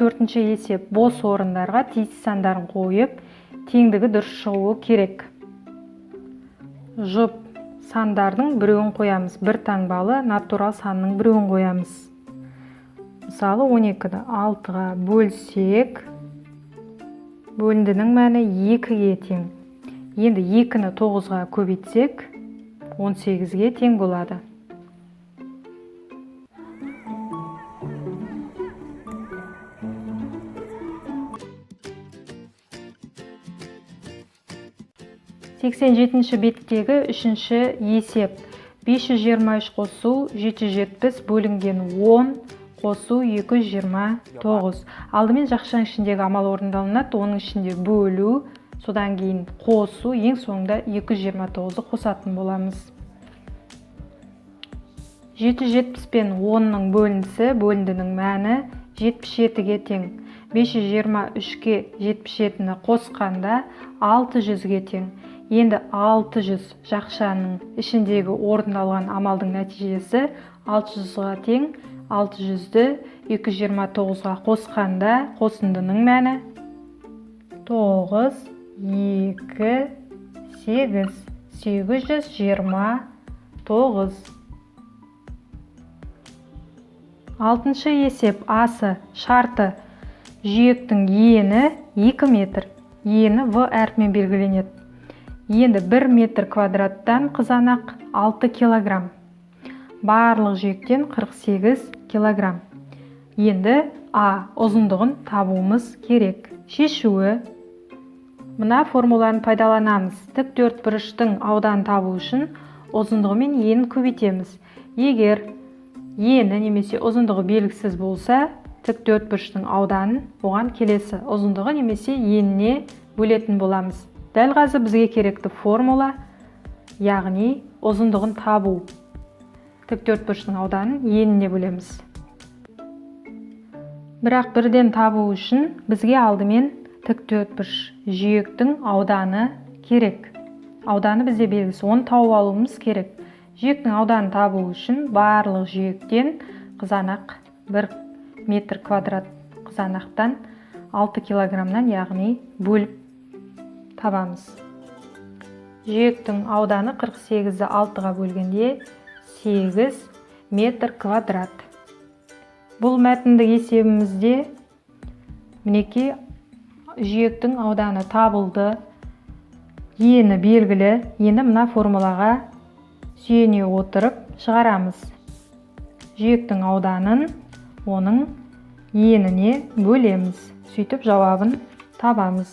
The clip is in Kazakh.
44-ші есеп бос орындарға тиісті сандарын қойып, теңдігі дұрыс шығуы керек. Жұп сандардың біреуін қоямыз. Бір таңбалы натурал санның біреуін қоямыз. Мысалы, 12-ді 6-ға бөлсек, бөліндінің мәні 2-ге тең. Енді 2-ні 9-ға көбейтсек, 18-ге тең болады. Сексен жетінші беттегі үшінші есеп. 523 қосу 770 бөлінген 10 қосу 229. Алдымен жақшаның ішіндегі амал орындалынады, оның ішінде бөлу, содан кейін қосу, ең соңында 229-ды қосатын боламыз. 770 пен 10-ның бөлінісі, бөліндінің мәні 77-ге тең. 523-ке 77-ні қосқанда 600-ге тең. Енді 600 жақшаның ішіндегі орындалған амалдың нәтижесі 600-ға тең. 600-ді 229-ға қосқанда қосындының мәні 9, 2, 8, 829. Алтыншы есеп асы шарты. Жүйектің ені 2 метр. Ені В әрпімен белгіленеді. Енді 1 метр квадраттан қызанақ 6 килограмм. Барлық жүйектен 48 килограмм. Енді А ұзындығын табуымыз керек. Шешуі. Мына формуланы пайдаланамыз. Тік төртбұрыштың ауданын табу үшін ұзындығы мен енін көбейтеміз. Егер ені немесе ұзындығы белгісіз болса, тік төртбұрыштың ауданын оған келесі ұзындығы немесе еніне бөлетін боламыз. Дәл қазір бізге керекті формула, яғни ұзындығын табу. Тік төртбұрыштың ауданын еніне бөлеміз. Бірақ бірден табу үшін бізге алдымен тік төртбұрыш жүйектің ауданы керек. Ауданы бізде белгісі, оны тауып алуымыз керек. Жүйектің ауданын табу үшін барлық жүйектен қызанақ 1 метр квадрат қызанақтан 6 килограммнан, яғни бөліп табамыз. Жүйектің ауданы 48-ді 6-ға бөлгенде 8 метр квадрат. Бұл мәтіндік есебімізде мінекей жүйектің ауданы табылды. Ені белгілі. Енді мына формулаға сүйене отырып шығарамыз. Жүйектің ауданын оның еніне бөлеміз. Сөйтіп жауабын табамыз.